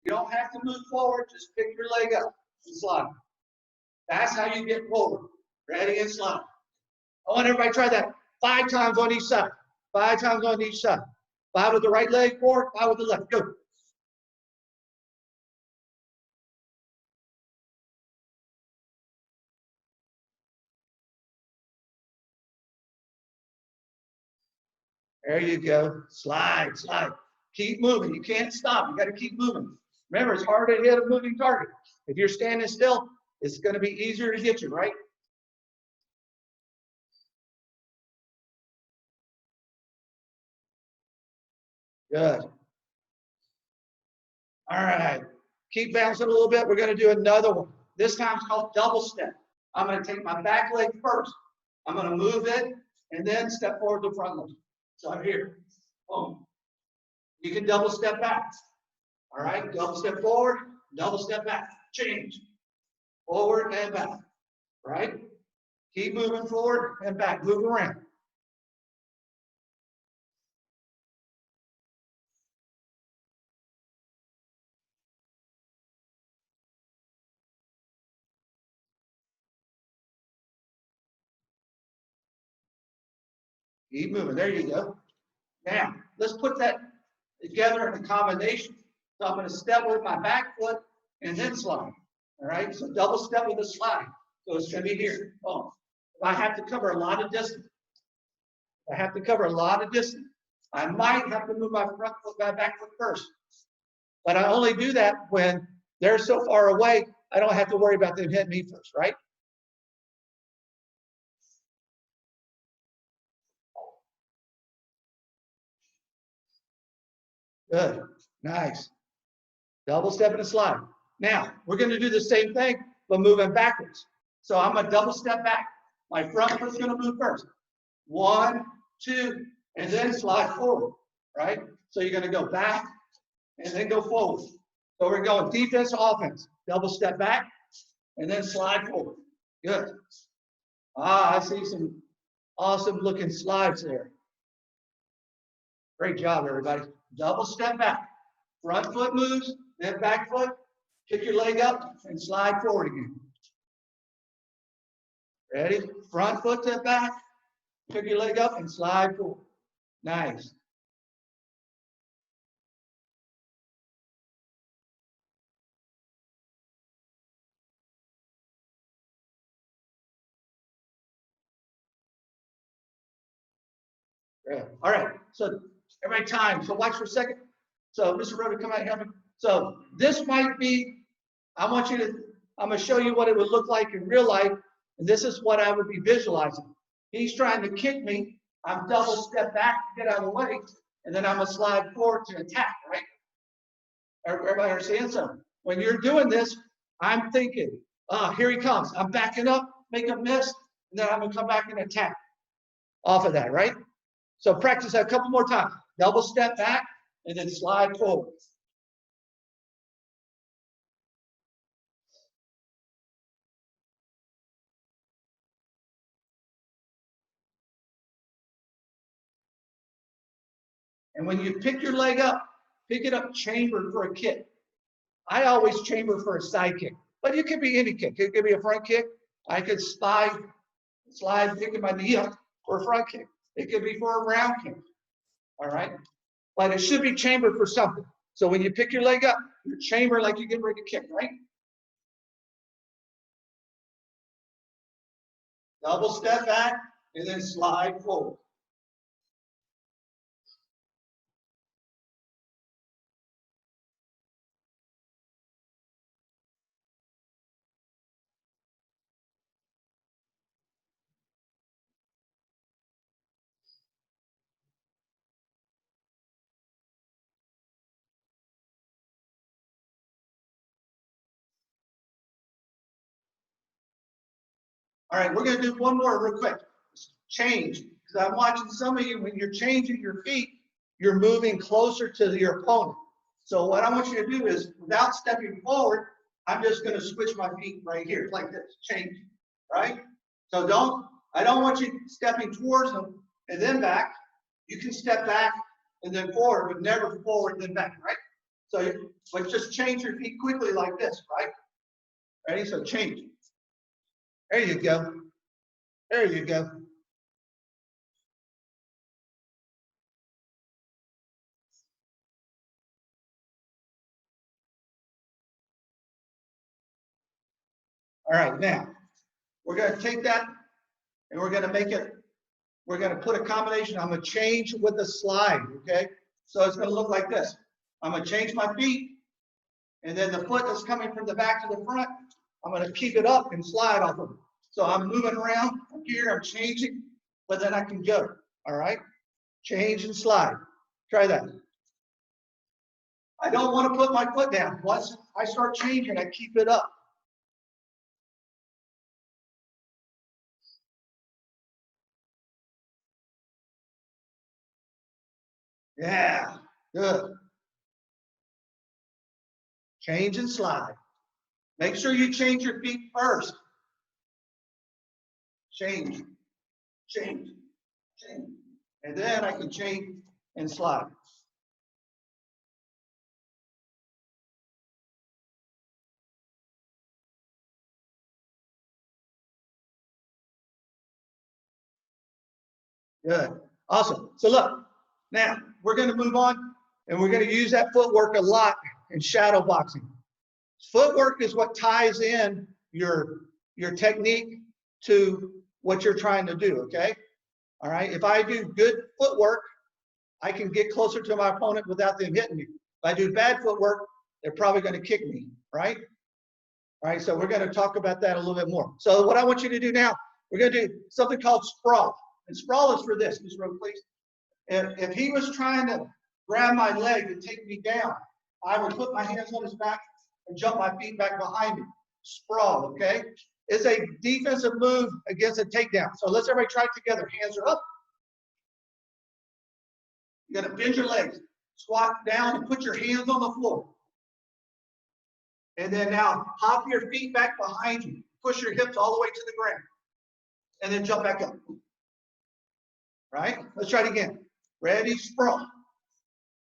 You don't have to move forward. Just pick your leg up and slide. That's how you get forward. Ready and slide. I want everybody to try that 5 times on each side. 5 times on each side. 5 with the right leg forward, 5 with the left. Go. There you go. Slide, slide. Keep moving. You can't stop. You got to keep moving. Remember, it's hard to hit a moving target. If you're standing still, it's going to be easier to get you, right? Good. All right. Keep bouncing a little bit. We're going to do another one. This time it's called double step. I'm going to take my back leg first. I'm going to move it and then step forward to front leg. So I'm here. Boom. You can double step back. All right. Double step forward, double step back. Change. Forward and back. Right? Keep moving forward and back. Move around. Keep moving. There you go. Now, let's put that together in a combination. So I'm going to step with my back foot and then slide. All right? So double step with a slide. So it's going to be here. Oh. If I have to cover a lot of distance, I might have to move my front foot, my back foot first. But I only do that when they're so far away, I don't have to worry about them hitting me first, right? Good. Nice. Double step and a slide. Now, we're going to do the same thing, but moving backwards. So I'm going to double step back. My front foot's going to move first. 1, 2, and then slide forward, right? So you're going to go back and then go forward. So we're going defense, offense. Double step back and then slide forward. Good. I see some awesome looking slides there. Great job, everybody. Double step back. Front foot moves, then back foot. Kick your leg up and slide forward again. Ready? Front foot to back. Kick your leg up and slide forward. Nice. Good. All right. So everybody time. So watch for a second. So Mr. Rhoda, come out and help me. So this might be, I'm going to show you what it would look like in real life. And this is what I would be visualizing. He's trying to kick me. I'm double step back to get out of the way. And then I'm going to slide forward to attack, right? Everybody understand? So when you're doing this, I'm thinking, here he comes. I'm backing up, make a miss, and then I'm going to come back and attack off of that, right? So practice that a couple more times. Double step back and then slide forward. And when you pick your leg up, pick it up chambered for a kick. I always chamber for a side kick, but it could be any kick. It could be a front kick. I could slide, picking my knee up for a front kick. It could be for a round kick. All right? But it should be chambered for something. So when you pick your leg up, you're chambered like you're getting ready to kick, right? Double step back and then slide forward. All right, we're going to do one more real quick. Change. Because I'm watching some of you, when you're changing your feet, you're moving closer to your opponent. So what I want you to do is, without stepping forward, I'm just going to switch my feet right here, like this, change, right? So I don't want you stepping towards them and then back. You can step back and then forward, but never forward and then back, right? But just change your feet quickly like this, right? Ready? So change. There you go. There you go. All right, now we're going to take that and we're going to make it, we're going to put a combination. I'm going to change with the slide, okay? So it's going to look like this. I'm going to change my feet, and then the foot that's coming from the back to the front, I'm going to keep it up and slide off of it. So I'm moving around here, I'm changing, but then I can go, all right? Change and slide. Try that. I don't want to put my foot down. Once I start changing, I keep it up. Yeah, good. Change and slide. Make sure you change your feet first. Change, change, change. And then I can change and slide. Good. Awesome. So look, now we're going to move on and we're going to use that footwork a lot in shadow boxing. Footwork is what ties in your technique to what you're trying to do, okay? All right. If I do good footwork, I can get closer to my opponent without them hitting me. If I do bad footwork, they're probably going to kick me, right? All right, so we're going to talk about that a little bit more. So what I want you to do now, we're going to do something called sprawl. And sprawl is for this, Ms. Rowe, please. If he was trying to grab my leg and take me down, I would put my hands on his back and jump my feet back behind me. Sprawl, okay? It's a defensive move against a takedown. So let's everybody try it together. Hands are up. You're going to bend your legs, squat down, and put your hands on the floor. And then now hop your feet back behind you. Push your hips all the way to the ground. And then jump back up. Right? Let's try it again. Ready, sprawl.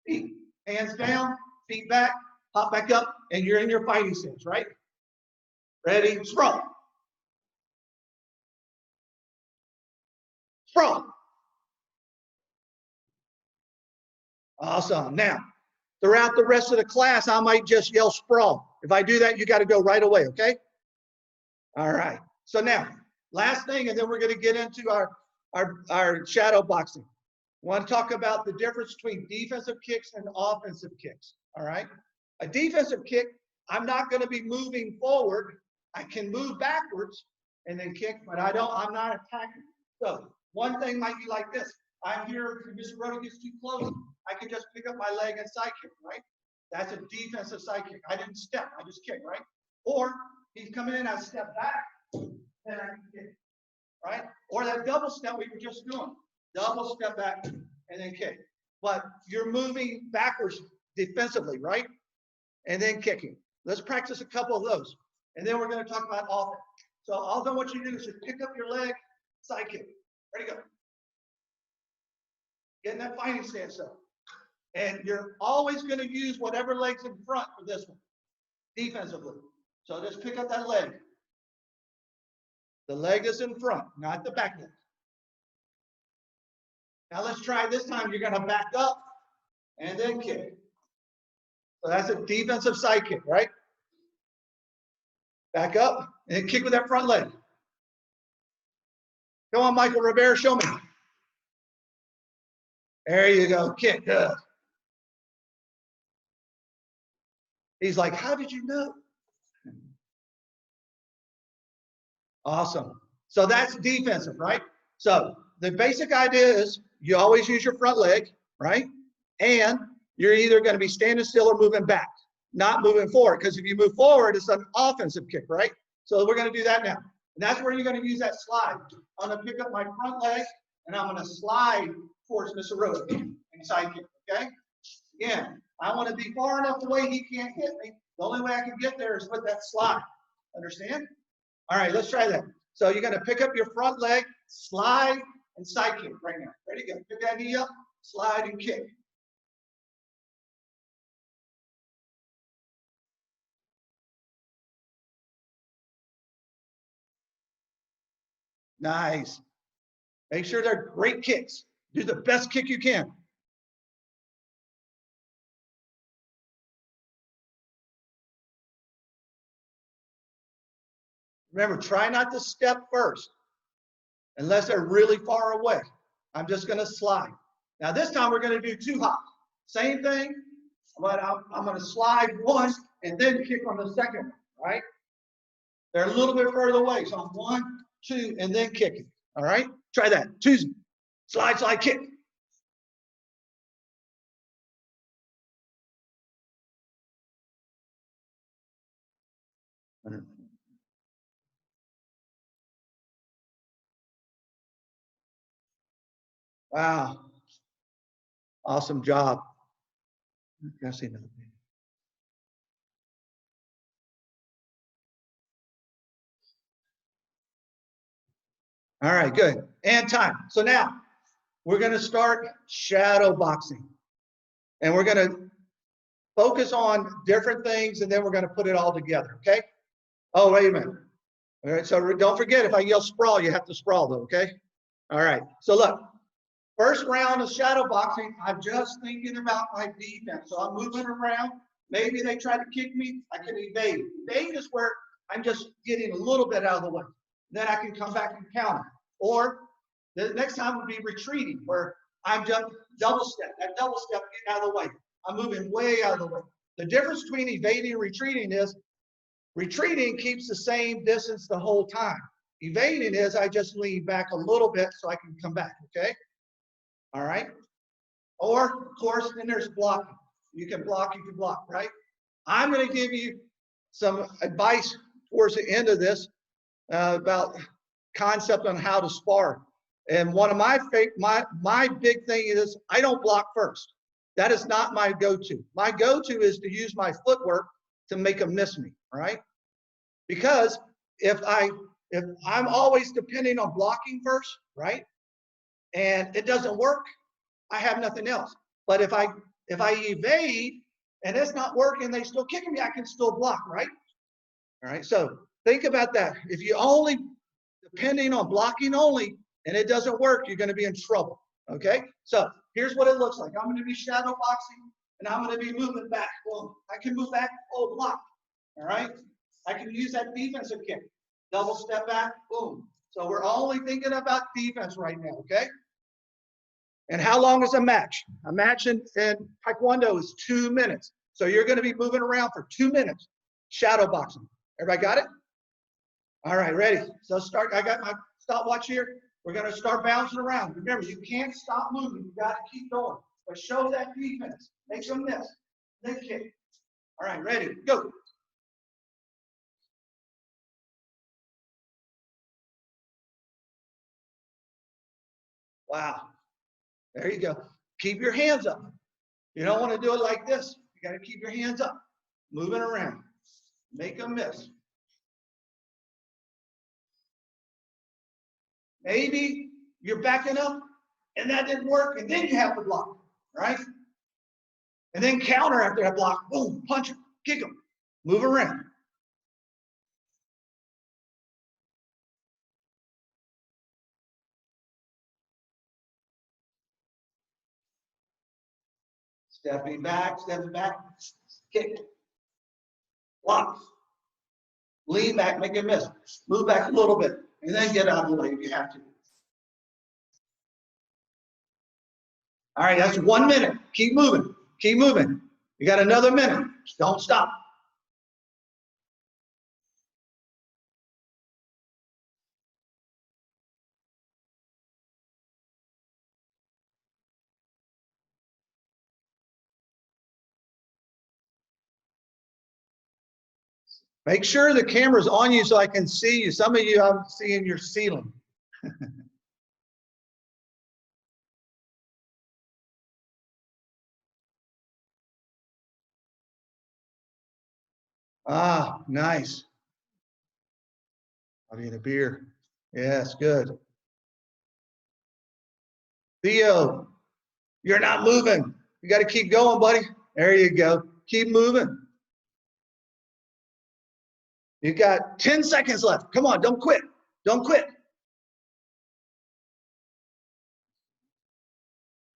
Feet, hands down, feet back, hop back up, and you're in your fighting stance, right? Ready, sprawl. Sprawl. Awesome. Now, throughout the rest of the class, I might just yell sprawl. If I do that, you got to go right away, okay? All right. So now, last thing, and then we're going to get into our shadow boxing. I want to talk about the difference between defensive kicks and offensive kicks, all right? A defensive kick, I'm not going to be moving forward. I can move backwards and then kick, but I'm not attacking. So one thing might be like this. I'm here, if Mr. Rhoda gets too close, I can just pick up my leg and side kick, right? That's a defensive side kick. I didn't step, I just kick, right? Or he's coming in, I step back, then I can kick, right? Or that double step we were just doing. Double step back and then kick. But you're moving backwards defensively, right? And then kicking. Let's practice a couple of those. And then we're going to talk about offense. So all I want you to do is just pick up your leg, side kick. Ready, go. Get in that fighting stance up. And you're always going to use whatever leg's in front for this one, defensively. So just pick up that leg. The leg is in front, not the back leg. Now let's try this time. You're going to back up and then kick. So that's a defensive side kick, right? Back up and then kick with that front leg. Come on, Michael Rivera, show me. There you go, kick, good. He's like, how did you know? Awesome. So that's defensive, right? So the basic idea is you always use your front leg, right? And you're either going to be standing still or moving back, not moving forward. Because if you move forward, it's an offensive kick, right? So we're going to do that now. And that's where you're going to use that slide. I'm going to pick up my front leg and I'm going to slide towards Mr. Rhoda and side kick, okay? Again, I want to be far enough away he can't hit me. The only way I can get there is with that slide. Understand? All right, let's try that. So you're going to pick up your front leg, slide, and side kick right now. Ready? Go. Pick that knee up, slide, and kick. Nice. Make sure they're great kicks. Do the best kick you can. Remember, try not to step first unless they're really far away. I'm just going to slide. Now this time we're going to do 2 hops. Same thing, but I'm going to slide once and then kick on the second one, right? They're a little bit further away. So I'm 1, 2, and then kicking. All right? Try that. 2, slide, slide, kick. Wow. Awesome job. All right, good. And time. So now we're going to start shadow boxing. And we're going to focus on different things, and then we're going to put it all together, okay? Oh, wait a minute. All right, so don't forget, if I yell sprawl, you have to sprawl though, okay? All right, so look, first round of shadow boxing, I'm just thinking about my defense. So I'm moving around. Maybe they try to kick me, I can evade. Evade is where I'm just getting a little bit out of the way. Then I can come back and counter. Or the next time would be retreating, where I'm just double step. That double step, getting out of the way. I'm moving way out of the way. The difference between evading and retreating is retreating keeps the same distance the whole time. Evading is I just lean back a little bit so I can come back, okay? All right? Or, of course, then there's blocking. You can block, right? I'm going to give you some advice towards the end of this about concept on how to spar. And one of my big thing is I don't block first. That is not my go-to. My go-to is to use my footwork to make them miss me, right? Because if I'm always depending on blocking first, right? And it doesn't work, I have nothing else. But if I evade and it's not working, they still kicking me, I can still block, right? All right, so think about that. If you only depending on blocking only and it doesn't work, you're going to be in trouble. Okay, so here's what it looks like. I'm going to be shadow boxing and I'm going to be moving back. Well, I can move back, oh, block. All right, I can use that defensive kick. Double step back, boom. So we're only thinking about defense right now, okay? And how long is a match? A match in Taekwondo is 2 minutes. So you're going to be moving around for 2 minutes. Shadow boxing. Everybody got it? All right, ready. So start. I got my stopwatch here. We're going to start bouncing around. Remember, you can't stop moving. You got to keep going. But show that defense. Make some miss. Then kick. All right, ready. Go. Wow. There you go. Keep your hands up. You don't want to do it like this. You got to keep your hands up. Moving around. Make them miss. Maybe you're backing up and that didn't work, and then you have to block, right? And then counter after that block, boom, punch them, kick them, move around. Stepping back, kick, block, lean back, make a miss, move back a little bit, and then get out of the way if you have to. All right, that's 1 minute. Keep moving. Keep moving. You got another minute. Don't stop. Make sure the camera's on you so I can see you. Some of you I'm seeing your ceiling. Ah, nice. I'll need a beer. Yes, good. Theo, you're not moving. You got to keep going, buddy. There you go. Keep moving. You got 10 seconds left. Come on, don't quit. Don't quit.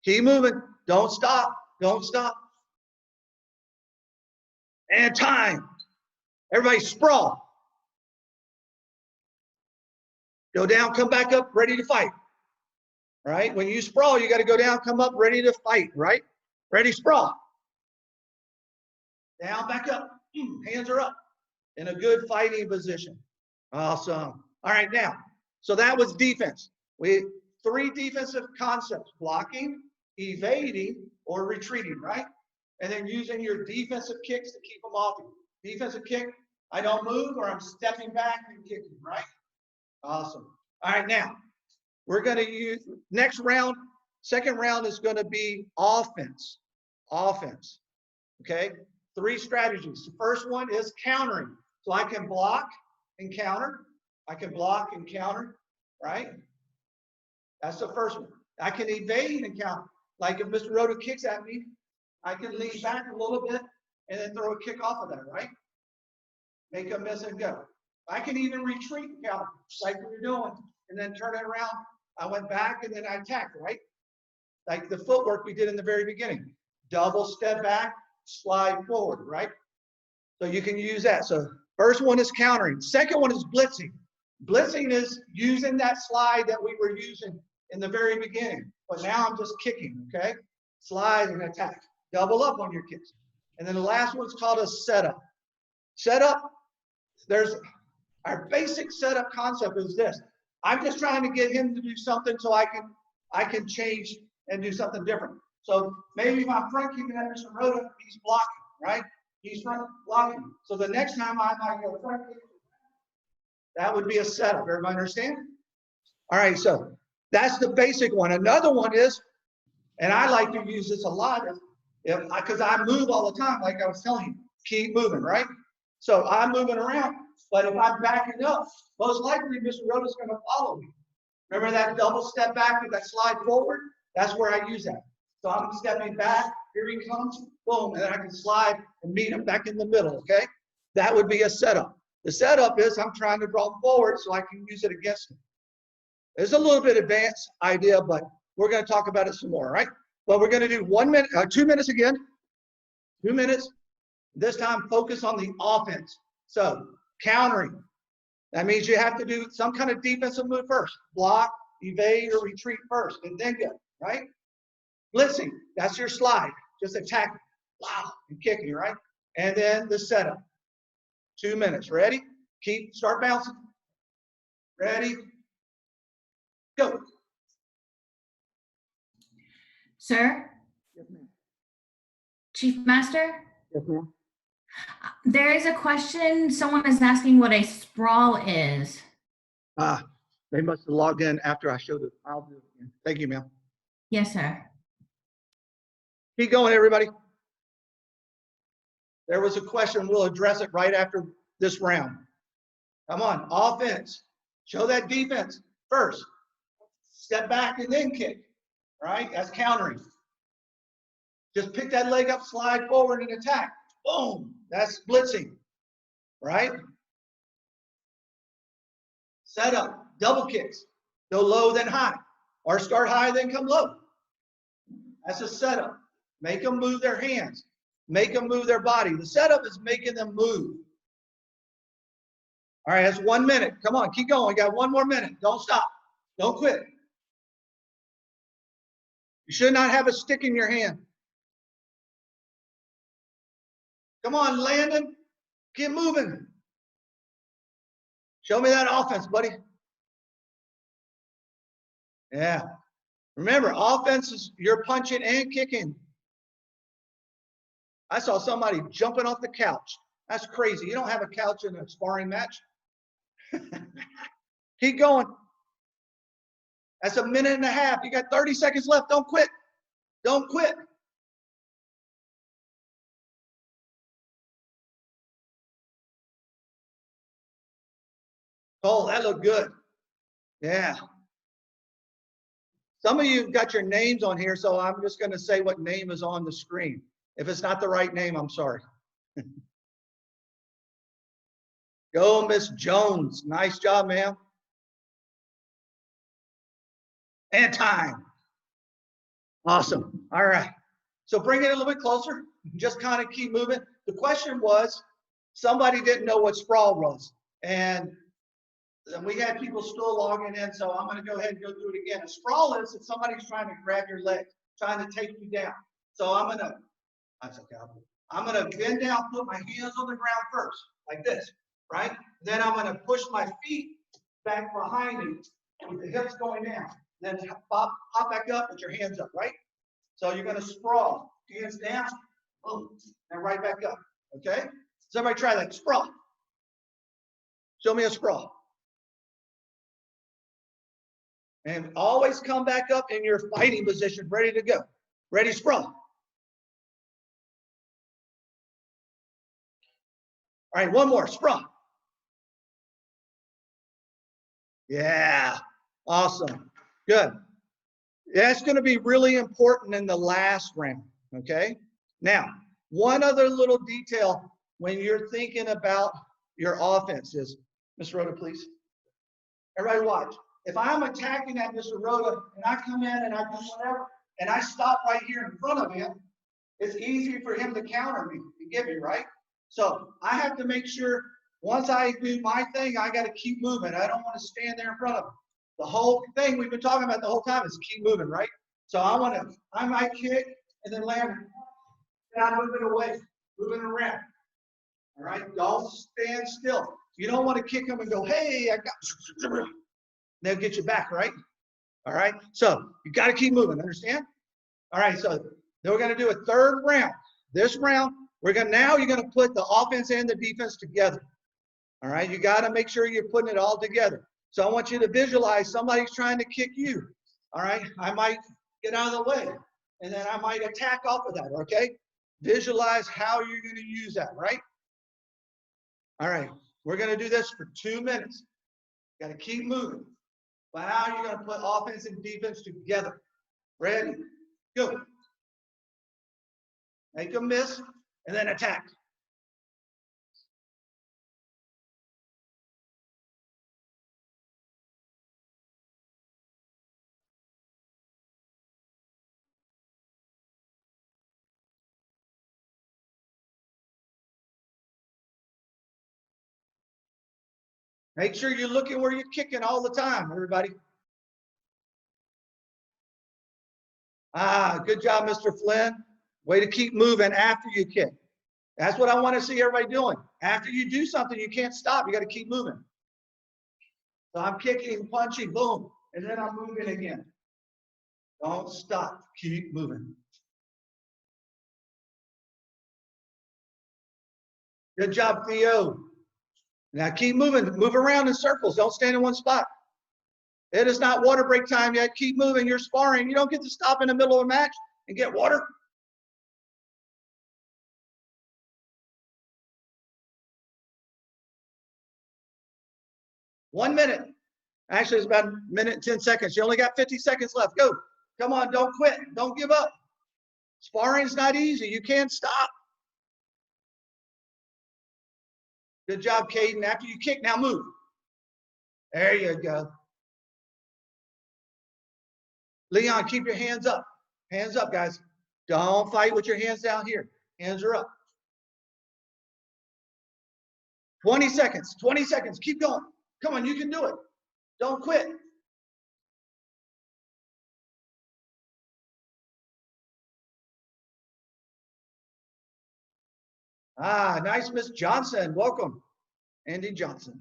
Keep moving. Don't stop. Don't stop. And time. Everybody sprawl. Go down, come back up, ready to fight. Right? When you sprawl, you got to go down, come up, ready to fight, right? Ready, sprawl. Down, back up. Hands are up in a good fighting position. Awesome. All right, now, so that was defense. We 3 defensive concepts: blocking, evading, or retreating, right? And then using your defensive kicks to keep them off you. Defensive kick, I don't move, or I'm stepping back and kicking, right? Awesome. All right, now we're going to use next round. Second round is going to be offense. Offense. Okay. 3 strategies. The first one is countering. So I can block and counter. I can block and counter, right? That's the first one. I can evade and counter. Like if Mr. Rhoda kicks at me, I can lean back a little bit and then throw a kick off of that, right? Make a miss and go. I can even retreat and counter, like we were doing, and then turn it around. I went back and then I attacked, right? Like the footwork we did in the very beginning. Double step back, slide forward, right? So you can use that. So first one is countering. Second one is blitzing. Blitzing is using that slide that we were using in the very beginning. But now I'm just kicking, okay? Slide and attack. Double up on your kicks. And then the last one's called a setup. Setup, there's our basic setup concept is this. I'm just trying to get him to do something so I can change and do something different. So maybe if I'm front kicking at Mr. Rhoda, he's blocking, right? He's front blocking. So the next time I might go front kick. That would be a setup. Everybody understand? All right, so that's the basic one. Another one is, and I like to use this a lot, because I move all the time, like I was telling you, keep moving, right? So I'm moving around, but if I'm backing up, most likely Mr. Rhoda's going to follow me. Remember that double step back with that slide forward? That's where I use that. So I'm stepping back, here he comes, boom, and then I can slide and meet him back in the middle, okay? That would be a setup. The setup is I'm trying to draw forward so I can use it against him. It's a little bit advanced idea, but we're going to talk about it some more, right? But we're going to do 1 minute, 2 minutes again. 2 minutes. This time, focus on the offense. So, countering. That means you have to do some kind of defensive move first. Block, evade, or retreat first, and then go, right? Blitzing. That's your slide. Just attack, wow, and kicking, right? And then the setup. 2 minutes. Ready? Start bouncing. Ready? Go. Sir? Yes, ma'am. Chief Master? Yes, ma'am. There is a question. Someone is asking what a sprawl is. They must have logged in after I showed it. I'll do it again. Thank you, ma'am. Yes, sir. Keep going, everybody. There was a question. We'll address it right after this round. Come on, offense. Show that defense first. Step back and then kick, right? That's countering. Just pick that leg up, slide forward and attack. Boom, that's blitzing, right? Set up, double kicks. Go low, then high. Or start high, then come low. That's a setup. Make them move their hands. Make them move their body. The setup is making them move. All right, that's 1 minute. Come on, keep going. We got 1 more minute. Don't stop. Don't quit. You should not have a stick in your hand. Come on, Landon. Keep moving. Show me that offense, buddy. Yeah. Remember, offense is you're punching and kicking. I saw somebody jumping off the couch. That's crazy. You don't have a couch in a sparring match. Keep going. That's 1.5 minutes. You got 30 seconds left. Don't quit. Don't quit. Oh, that looked good. Yeah. Some of you got your names on here, so I'm just going to say what name is on the screen. If it's not the right name, I'm sorry. Go, Miss Jones. Nice job, ma'am. And time. Awesome. All right. So bring it a little bit closer. Just kind of keep moving. The question was, somebody didn't know what sprawl was. And we had people still logging in, so I'm going to go ahead and go through it again. A sprawl is if somebody's trying to grab your leg, trying to take you down. So that's okay. I'm going to bend down, put my hands on the ground first, like this, right? Then I'm going to push my feet back behind me with the hips going down. Then pop back up with your hands up, right? So you're going to sprawl, hands down, boom, and right back up, okay? So everybody try that, sprawl. Show me a sprawl. And always come back up in your fighting position, ready to go. Ready, sprawl. All right, one more, sprawl. Yeah, awesome, good. That's going to be really important in the last round, okay? Now, one other little detail when you're thinking about your offense is, Miss Rhoda, please. Everybody watch. If I'm attacking at Mr. Rhoda and I come in and I do whatever, and I stop right here in front of him, it's easy for him to counter me and get me, right? So I have to make sure once I do my thing, I got to keep moving. I don't want to stand there in front of him. The whole thing we've been talking about the whole time is keep moving, right? So I might kick and then land. And I'm moving away, moving around. All right, don't stand still. You don't want to kick him and go, hey, I got. They'll get you back, right? All right, so you got to keep moving, understand? All right, so then we're going to do a third round. This round, you're going to put the offense and the defense together. All right, you got to make sure you're putting it all together. So I want you to visualize somebody's trying to kick you. All right, I might get out of the way, and then I might attack off of that, okay? Visualize how you're going to use that, right? All right, we're going to do this for 2 minutes. Got to keep moving. But how are you going to put offense and defense together? Ready? Go. Make a miss, and then attack. Make sure you're looking where you're kicking all the time, everybody. Good job, Mr. Flynn. Way to keep moving after you kick. That's what I want to see everybody doing. After you do something, you can't stop. You got to keep moving. So I'm kicking, punching, boom, and then I'm moving again. Don't stop. Keep moving. Good job, Theo. Now keep moving. Move around in circles. Don't stand in one spot. It is not water break time yet. Keep moving. You're sparring. You don't get to stop in the middle of a match and get water. One minute. Actually, it's about a minute and 10 seconds. You only got 50 seconds left. Go. Come on. Don't quit. Don't give up. Sparring's not easy. You can't stop. Good job, Caden. After you kick, now move. There you go. Leon, keep your hands up. Hands up, guys. Don't fight with your hands down here. Hands are up. 20 seconds. 20 seconds. Keep going. Come on, you can do it. Don't quit. Nice, Miss Johnson. Welcome, Andy Johnson.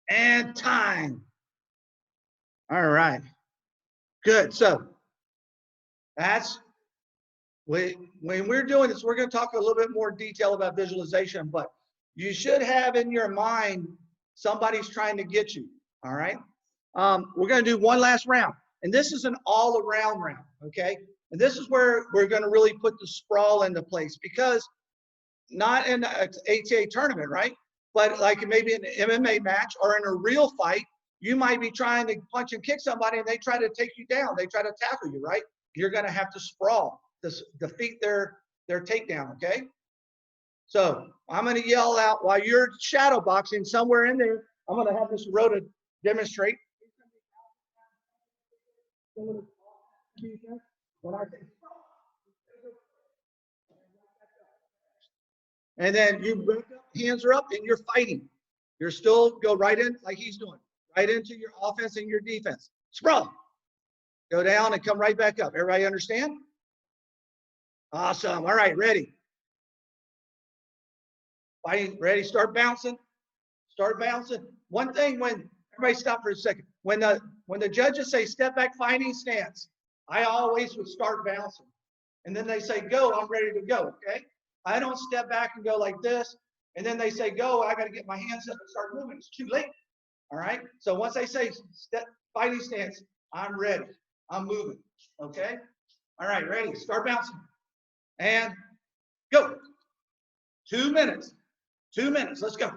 And time. All right. Good. So that's when we're doing this, we're going to talk a little bit more detail about visualization, but you should have in your mind somebody's trying to get you. All right. We're going to do one last round, and this is an all-around round. Okay. And this is where we're going to really put the sprawl into place, because not in an ATA tournament, right? But like maybe in an MMA match or in a real fight, you might be trying to punch and kick somebody and they try to take you down. They try to tackle you, right? You're going to have to sprawl to defeat their takedown, okay? So I'm going to yell out while you're shadow boxing somewhere in there. I'm going to have Mr. Rhoda demonstrate. And then you back up, hands are up, and you're fighting. You're still go right in like he's doing, right into your offense and your defense. Sprawl. Go down and come right back up. Everybody understand? Awesome. All right, ready. Fighting, ready, start bouncing. Start bouncing. One thing when, everybody stop for a second. When the judges say step back fighting stance, I always would start bouncing. And then they say go, I'm ready to go, okay? I don't step back and go like this. And then they say go, I got to get my hands up and start moving. It's too late. All right? So once they say step fighting stance, I'm ready. I'm moving. Okay? All right, ready. Start bouncing. And go. 2 minutes. 2 minutes. Let's go.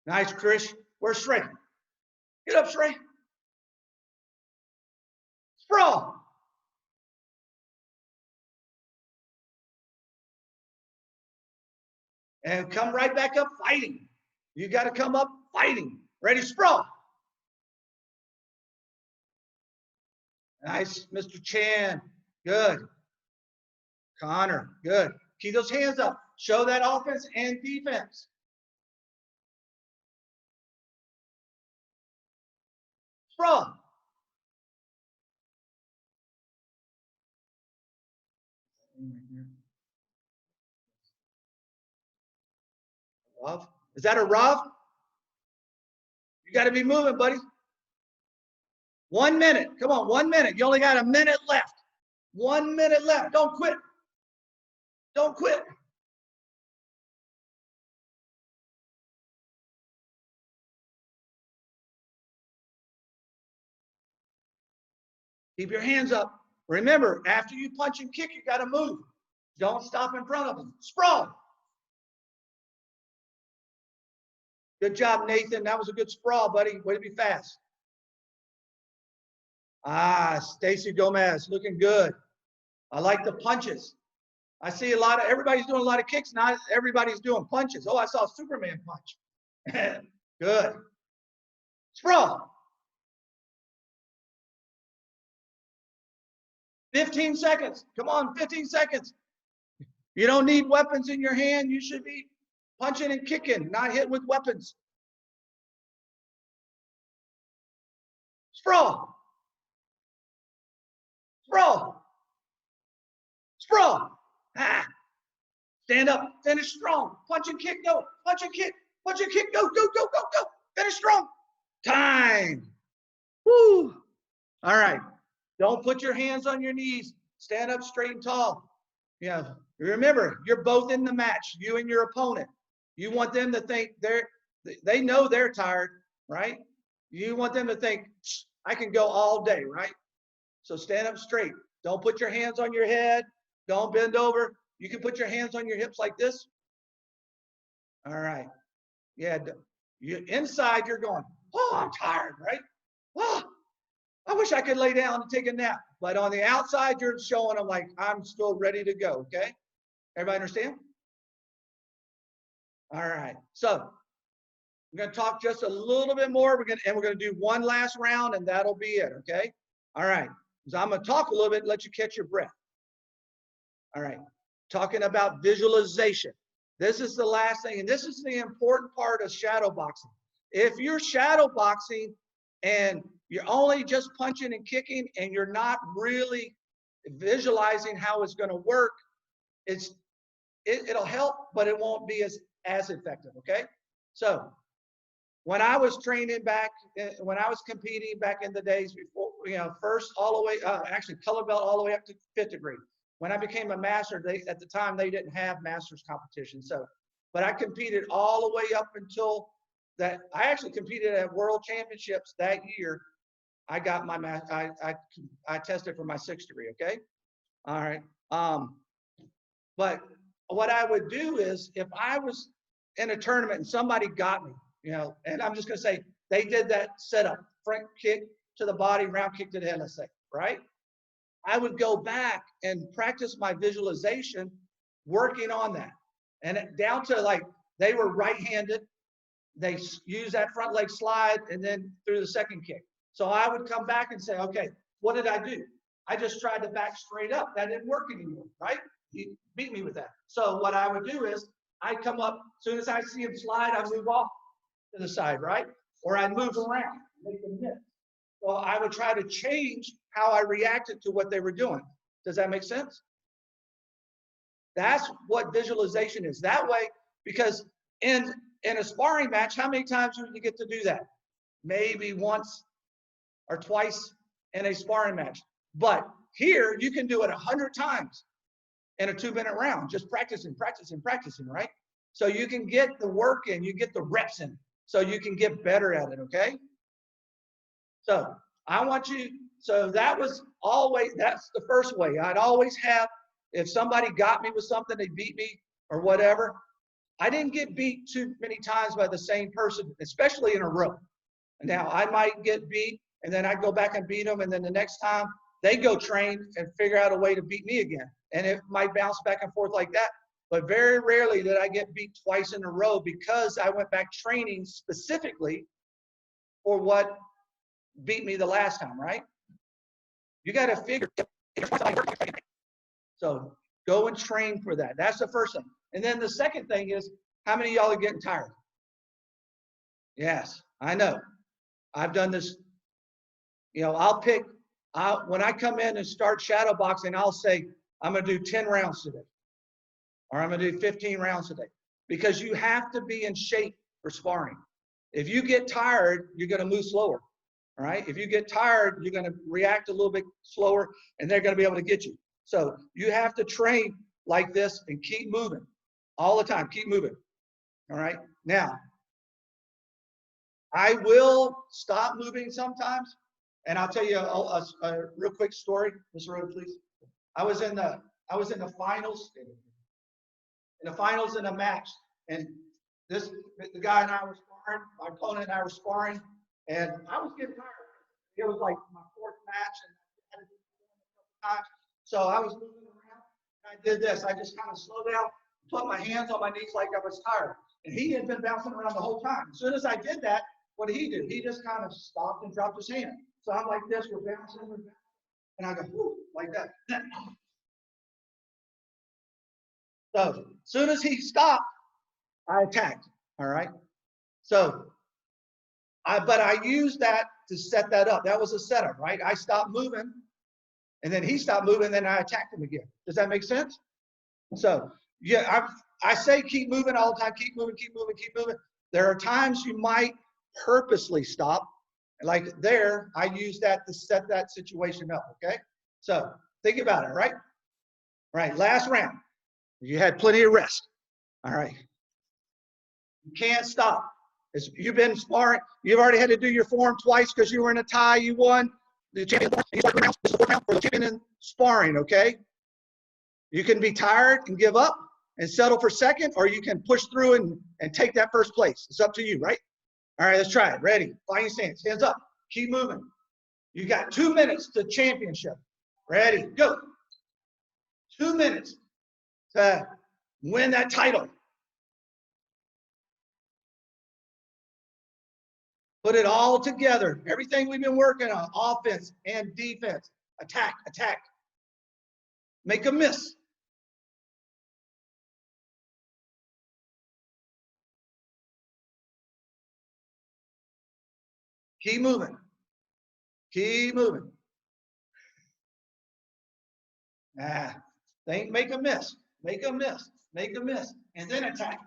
Nice, Chris. Where's Shrey? Get up, Shrey. Sprawl. And come right back up fighting. You got to come up fighting. Ready, sprawl. Nice, Mr. Chan. Good. Connor, good. Keep those hands up. Show that offense and defense. Sprawl. Rough. Is that a rough? You got to be moving, buddy. 1 minute. Come on, 1 minute. You only got a minute left. 1 minute left. Don't quit. Don't quit. Keep your hands up. Remember, after you punch and kick, you got to move. Don't stop in front of them. Sprawl. Good job, Nathan. That was a good sprawl, buddy. Way to be fast. Ah, Stacy Gomez, looking good. I like the punches. I see a lot of, everybody's doing a lot of kicks. Not everybody's doing punches. Oh, I saw a Superman punch. Good. Sprawl. 15 seconds. Come on, 15 seconds. You don't need weapons in your hand. You should be punching and kicking, not hit with weapons. Sprawl. Sprawl. Sprawl. Ah. Stand up. Finish strong. Punch and kick. Go. Punch and kick. Punch and kick. Go, go, go, go, go. Finish strong. Time. Woo. All right. Don't put your hands on your knees. Stand up straight and tall. Yeah. Remember, you're both in the match, you and your opponent. You want them to think they know they're tired, right? You want them to think, I can go all day, right? So stand up straight. Don't put your hands on your head. Don't bend over. You can put your hands on your hips like this. All right. Yeah. Inside, you're going, oh, I'm tired, right? Oh, I wish I could lay down and take a nap. But on the outside, you're showing them like, I'm still ready to go, okay? Everybody understand? All right. So we're going to talk just a little bit more. We're going to do one last round, and that'll be it, okay? All right. So I'm going to talk a little bit and let you catch your breath. All right. Talking about visualization. This is the last thing, and this is the important part of shadow boxing. If you're shadow boxing and you're only just punching and kicking and you're not really visualizing how it's going to work, it'll help, but it won't be as effective, okay? So when I was training back, when I was competing back in the days before, first all the way, actually color belt all the way up to 5th degree. When I became a master, at the time they didn't have masters competition. So, but I competed all the way up until that. I actually competed at world championships that year. I got my I tested for my 6th degree. Okay, all right. But what I would do is if I was in a tournament and somebody got me, and I'm just gonna say they did that setup, front kick to the body, round kick to the head, let's say, right? I would go back and practice my visualization, working on that. And down to like, they were right-handed. they use that front leg slide and then through the second kick. So I would come back and say, okay, what did I do? I just tried to back straight up. That didn't work anymore, right? He beat me with that. So what I would do is I'd come up, as soon as I see him slide, I move off to the side, right? Or I'd move around, make them miss. So I would try to change how I reacted to what they were doing. Does that make sense? That's what visualization is. That way, because in a sparring match, how many times do you get to do that? Maybe once or twice in a sparring match. But here, you can do it 100 times in a 2-minute round, just practicing, right? So you can get the work in, you get the reps in, so you can get better at it, okay? So I want you, so that was always, that's the first way. I'd always have, if somebody got me with something, they beat me or whatever, I didn't get beat too many times by the same person, especially in a row. Now, I might get beat, and then I'd go back and beat them, and then the next time, they go train and figure out a way to beat me again. And it might bounce back and forth like that. But very rarely did I get beat twice in a row because I went back training specifically for what beat me the last time, right? You got to figure. So go and train for that. That's the first thing. And then the second thing is, how many of y'all are getting tired? Yes, I know. I've done this. You know, when I come in and start shadow boxing, I'll say, I'm going to do 10 rounds today. Or I'm going to do 15 rounds today. Because you have to be in shape for sparring. If you get tired, you're going to move slower. All right? If you get tired, you're going to react a little bit slower, and they're going to be able to get you. So you have to train like this and keep moving all the time. Keep moving. All right? Now, I will stop moving sometimes, and I'll tell you a real quick story. Mr. Rhodes, please. I was in the finals. In the finals in a match, and the guy and I were sparring, my opponent and I were sparring, and I was getting tired. It was like my 4th match, and I had to do it a couple times. So I was moving around, and I did this. I just kind of slowed down, put my hands on my knees like I was tired. And he had been bouncing around the whole time. As soon as I did that, what did he do? He just kind of stopped and dropped his hand. So I'm like this, we're bouncing, and I go, whoo, like that. So as soon as he stopped, I attacked. All right. So but I used that to set that up. That was a setup, right? I stopped moving, and then he stopped moving, and then I attacked him again. Does that make sense? So yeah, I say keep moving all the time. Keep moving, keep moving, keep moving. There are times you might purposely stop. Like there, I use that to set that situation up. Okay. So think about it. Right. All right. Last round. You had plenty of rest. All right. You can't stop. You've been sparring. You've already had to do your form twice because you were in a tie. You won the champion. This is the 4th round for the champion in sparring. Okay. You can be tired and give up and settle for second, or you can push through and take that first place. It's up to you, right? All right. Let's try it. Ready? Find your stance. Hands up. Keep moving. You got 2 minutes to championship. Ready? Go. 2 minutes to win that title. Put it all together. Everything we've been working on, offense and defense. Attack, attack. Make a miss. Keep moving. Keep moving. Make a miss. Make a miss. Make a miss. And then attack.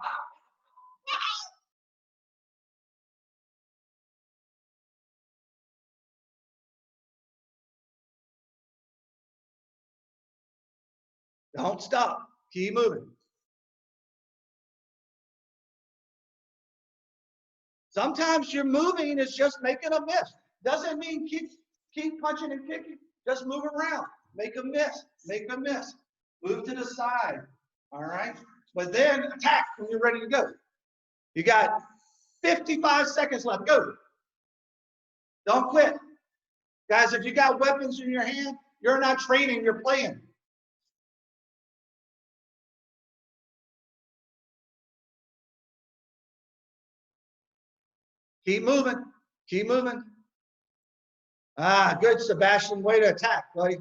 Don't stop. Keep moving. Sometimes your moving is just making a miss. Doesn't mean keep punching and kicking. Just move around. Make a miss. Make a miss. Move to the side. All right. But then attack when you're ready to go. You got 55 seconds left. Go. Don't quit. Guys, if you got weapons in your hand, you're not training, you're playing. Keep moving. Keep moving. Ah, good, Sebastian. Way to attack, buddy.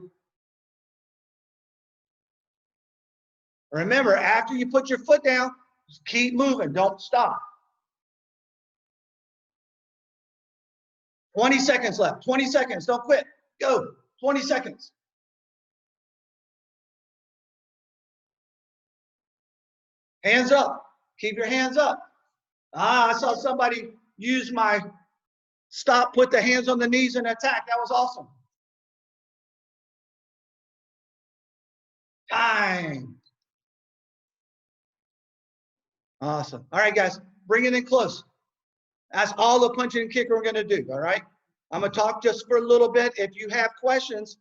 Remember, after you put your foot down, just keep moving. Don't stop. 20 seconds left. 20 seconds. Don't quit. Go. 20 seconds. Hands up. Keep your hands up. Ah, I saw somebody use my stop, put the hands on the knees and attack. That was awesome. Time. Awesome. All right, guys, bring it in close. That's all the punching and kicking we're going to do. All right. I'm going to talk just for a little bit. If you have questions,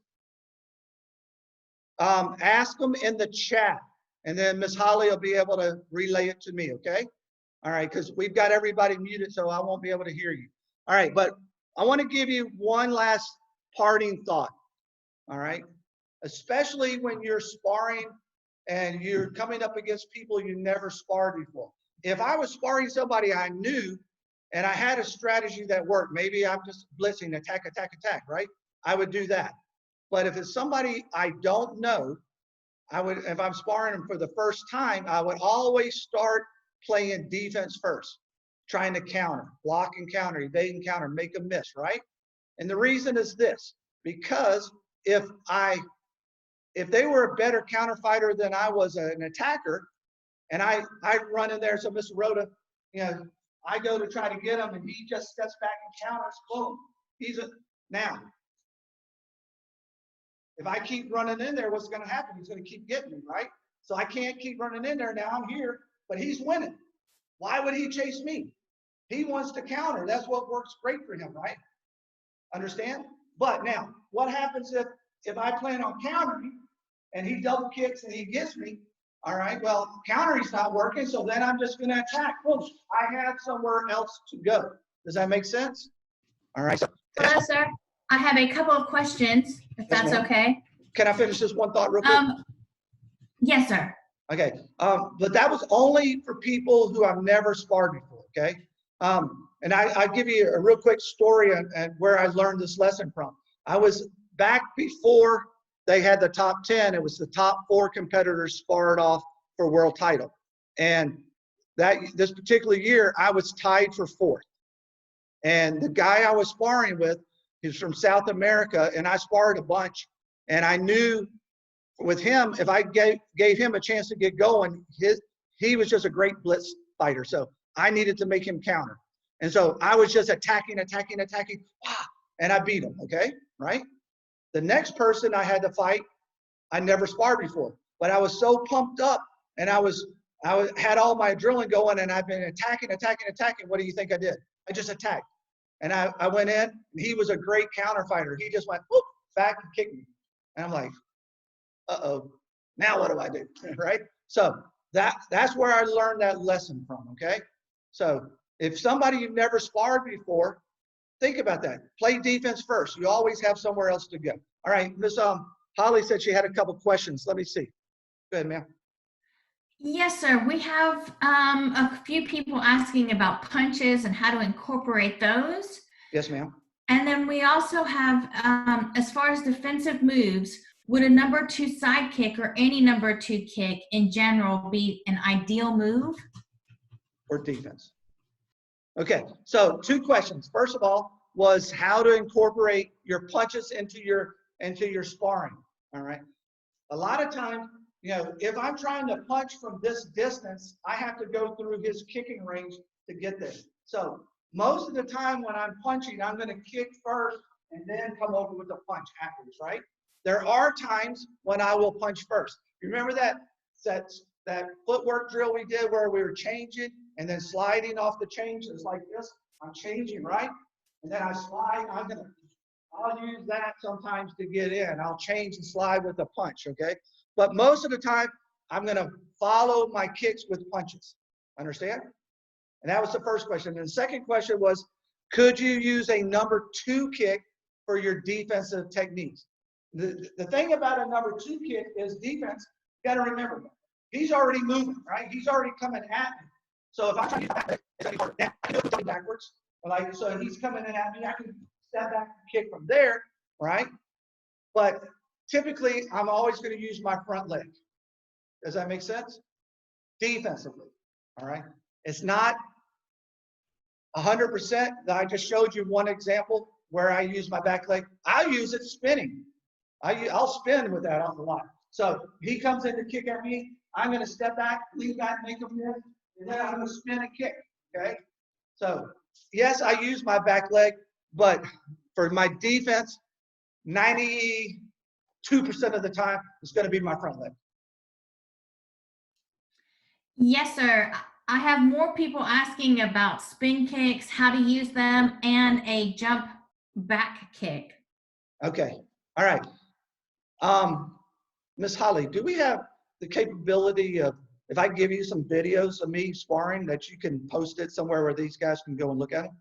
ask them in the chat, and then Miss Holly will be able to relay it to me. Okay. All right. Because we've got everybody muted, so I won't be able to hear you. All right. But I want to give you one last parting thought. All right. Especially when you're sparring and you're coming up against people you never sparred before. If I was sparring somebody I knew and I had a strategy that worked, maybe I'm just blitzing, attack, attack, attack, right? I would do that. But if it's somebody I don't know, I would, if I'm sparring them for the first time, I would always start playing defense first, trying to counter, block and counter, evade and counter, make a miss, right? And the reason is this, because if they were a better counter fighter than I was an attacker, and I run in there, so Mr. Rhoda, you know, I go to try to get him, and he just steps back and counters, boom. Now, if I keep running in there, what's going to happen? He's going to keep getting me, right? So I can't keep running in there. Now I'm here, but he's winning. Why would he chase me? He wants to counter. That's what works great for him, right? Understand? But now, what happens if I plan on countering and he double kicks and he gets me? All right, well, countering's not working, so then I'm just going to attack. Boom, I have somewhere else to go. Does that make sense? All right. Hello, sir. I have a couple of questions, if that's okay. Can I finish this one thought real quick? Yes, sir. Okay, but that was only for people who I've never sparred before, okay? And I'll give you a real quick story and where I learned this lesson from. I was back before they had the top 10, it was the top 4 competitors sparred off for world title. And this particular year, I was tied for 4th. And the guy I was sparring with, he's from South America, and I sparred a bunch. And I knew with him, if I gave him a chance to get going, he was just a great blitz fighter. So I needed to make him counter. And so I was just attacking, and I beat him, okay, right? The next person I had to fight, I never sparred before, but I was so pumped up, and I had all my adrenaline going, and I've been attacking. What do you think I did? I just attacked. And I went in, and he was a great counter fighter. He just went, whoop, back and kicked me. And I'm like, uh-oh, now what do I do, right? So that's where I learned that lesson from, okay? So if somebody you've never sparred before, think about that. Play defense first. You always have somewhere else to go. All right, Miss Holly said she had a couple questions. Let me see. Go ahead, ma'am. Yes, sir. We have a few people asking about punches and how to incorporate those. Yes, ma'am. And then we also have, as far as defensive moves, would a number 2 side kick or any number 2 kick in general be an ideal move? Or defense. Okay, so 2 questions. First of all, was how to incorporate your punches into your sparring. All right. A lot of times, you know, if I'm trying to punch from this distance, I have to go through his kicking range to get there. So most of the time when I'm punching, I'm going to kick first and then come over with a punch afterwards, right? There are times when I will punch first. You remember that footwork drill we did where we were changing and then sliding off the change? It's like this. I'm changing, right? And then I slide. I'll use that sometimes to get in. I'll change and slide with a punch, okay? But most of the time, I'm going to follow my kicks with punches. Understand? And that was the first question. And the second question was, could you use a number 2 kick for your defensive techniques? The thing about a number 2 kick is defense, you got to remember, he's already moving, right? He's already coming at me. So if I try to get back, it's going to be harder. Now, I know it's backwards, Like, so he's coming in at me, I can step back and kick from there, right? But typically, I'm always going to use my front leg. Does that make sense? Defensively, all right? It's not 100% that I just showed you one example where I use my back leg. I use it spinning. I'll spin with that a lot. So he comes in to kick at me. I'm going to step back, lean back, make him miss, and then I'm going to spin and kick, okay? So yes, I use my back leg, but for my defense, 92% of the time, it's going to be my front leg. Yes, sir. I have more people asking about spin kicks, how to use them, and a jump back kick. Okay, all right. Miss Holly, do we have the capability of, if I give you some videos of me sparring, that you can post it somewhere where these guys can go and look at them?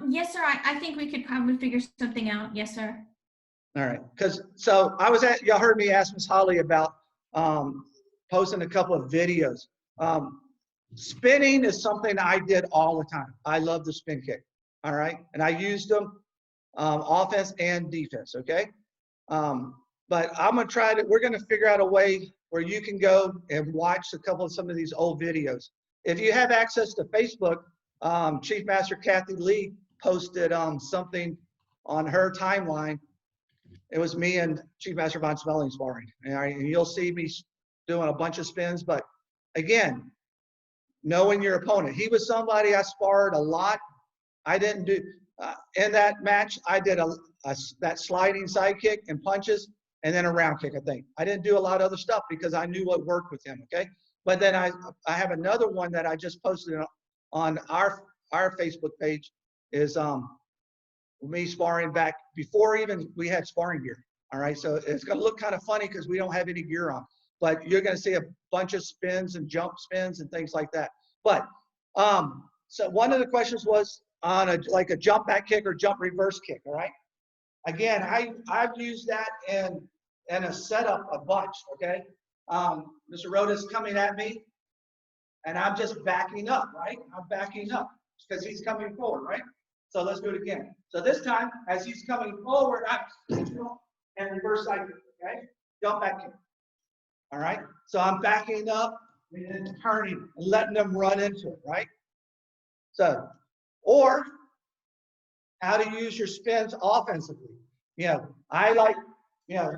Yes, sir. I think we could probably figure something out. Yes, sir. All right, because so I was at, y'all heard me ask Miss Holly about posting a couple of videos. Spinning is something I did all the time. I love the spin kick, all right? And I used them offense and defense, okay? But I'm gonna try to, we're gonna figure out a way where you can go and watch some of these old videos. If you have access to Facebook, Chief Master Kathy Lee posted something on her timeline. It was me and Chief Master Von Smelling sparring. And you'll see me doing a bunch of spins, but again, knowing your opponent. He was somebody I sparred a lot. I didn't do, in that match, I did that sliding side kick and punches, and then a round kick, I think. I didn't do a lot of other stuff because I knew what worked with him, okay? But then I have another one that I just posted on our Facebook page, is me sparring back before even we had sparring gear, all right? So it's gonna look kind of funny because we don't have any gear on, but you're gonna see a bunch of spins and jump spins and things like that. But, so one of the questions was on like a jump back kick or jump reverse kick, all right? Again, I've used that in a setup a bunch, okay? Mr. Rhoda's coming at me, and I'm just backing up, right? I'm backing up because he's coming forward, right? So let's do it again. So this time, as he's coming forward, and reverse side kick, okay? Jump back kick, all right? So I'm backing up and then turning and letting them run into it, right? So, or how to use your spins offensively. You know, I like, you know,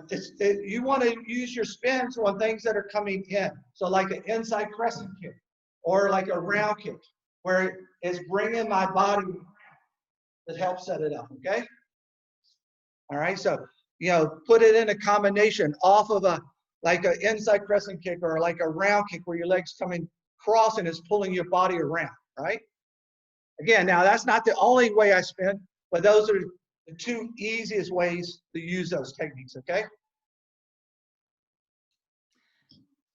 you want to use your spins on things that are coming in. So like an inside crescent kick or like a round kick where it's bringing my body around that helps set it up, okay? All right, so, you know, put it in a combination off of like an inside crescent kick or like a round kick where your legs coming cross and it's pulling your body around, right? Again, now that's not the only way I spin, but those are the two easiest ways to use those techniques, okay?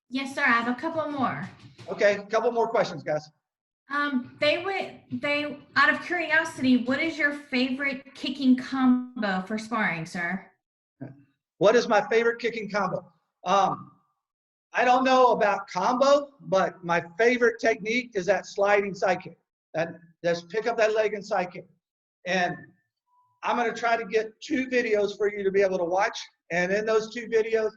Yes, sir. I have a couple more. Okay, a couple more questions, guys. Out of curiosity, what is your favorite kicking combo for sparring, sir? What is my favorite kicking combo? I don't know about combo, but my favorite technique is that sliding side kick. Just pick up that leg and side kick. And I'm going to try to get 2 videos for you to be able to watch. And in those 2 videos,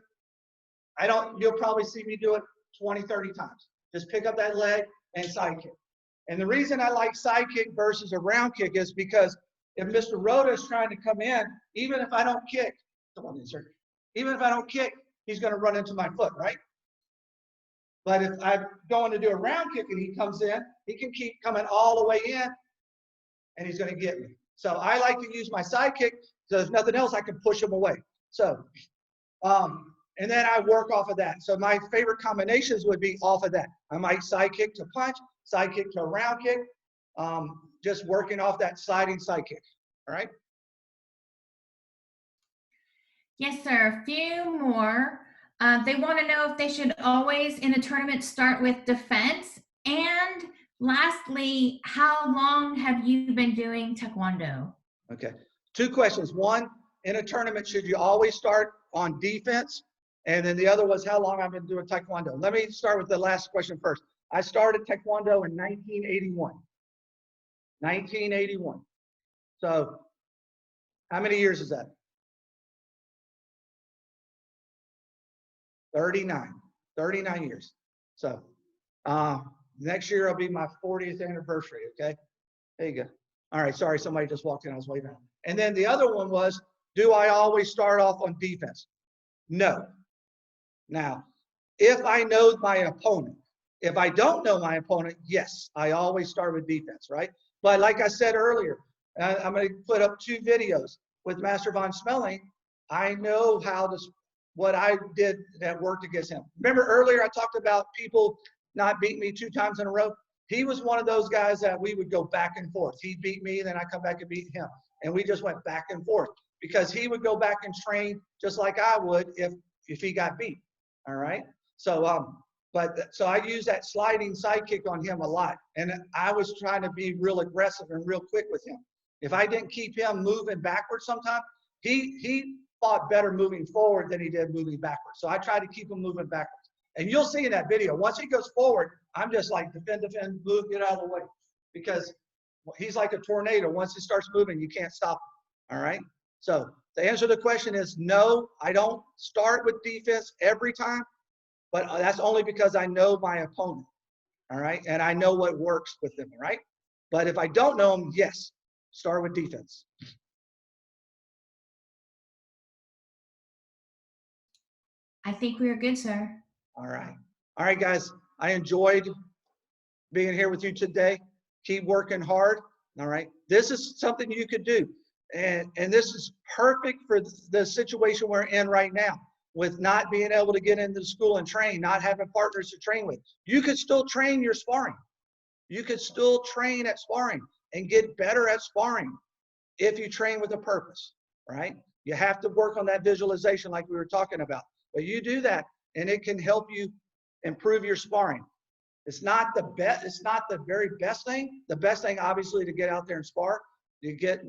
you'll probably see me do it 20, 30 times. Just pick up that leg and side kick. And the reason I like side kick versus a round kick is because if Mr. Rhoda is trying to come in, even if I don't kick, come on in, sir. Even if I don't kick, he's going to run into my foot, right? But if I'm going to do a round kick and he comes in, he can keep coming all the way in and he's going to get me. So I like to use my side kick. So if nothing else, I can push him away. So, and then I work off of that. So my favorite combinations would be off of that. I might side kick to punch, side kick to a round kick, just working off that sliding side kick. All right. Yes, sir. A few more. They want to know if they should always in a tournament start with defense. And lastly, how long have you been doing Taekwondo? Okay. 2 questions. One, in a tournament, should you always start on defense? And then the other was how long I've been doing Taekwondo. Let me start with the last question first. I started Taekwondo in 1981. 1981. So how many years is that? 39 years. So next year will be my 40th anniversary, okay? There you go. All right, sorry, somebody just walked in, I was waving. And then the other one was, do I always start off on defense? No. Now, if I know my opponent, if I don't know my opponent, yes, I always start with defense, right? But like I said earlier, I'm going to put up 2 videos with Master Arcemont. I know how to, what I did that worked against him. Remember earlier I talked about people not beating me 2 times in a row? He was one of those guys that we would go back and forth. He'd beat me, then I come back and beat him. And we just went back and forth because he would go back and train just like I would if he got beat. All right. So, so I use that sliding sidekick on him a lot. And I was trying to be real aggressive and real quick with him. If I didn't keep him moving backwards sometimes, he fought better moving forward than he did moving backwards. So I tried to keep him moving backwards. And you'll see in that video, once he goes forward, I'm just like, defend, move, get out of the way. Because he's like a tornado. Once he starts moving, you can't stop him. All right? So the answer to the question is no, I don't start with defense every time, but that's only because I know my opponent. All right? And I know what works with them. All right? But if I don't know them, yes, start with defense. I think we are good, sir. All right. All right, guys. I enjoyed being here with you today. Keep working hard. All right. This is something you could do. And this is perfect for the situation we're in right now with not being able to get into school and train, not having partners to train with. You could still train your sparring. You could still train at sparring and get better at sparring if you train with a purpose, right? You have to work on that visualization like we were talking about. But you do that, and it can help you improve your sparring. It's not the best. It's not the very best thing. The best thing, obviously, to get out there and spar. You get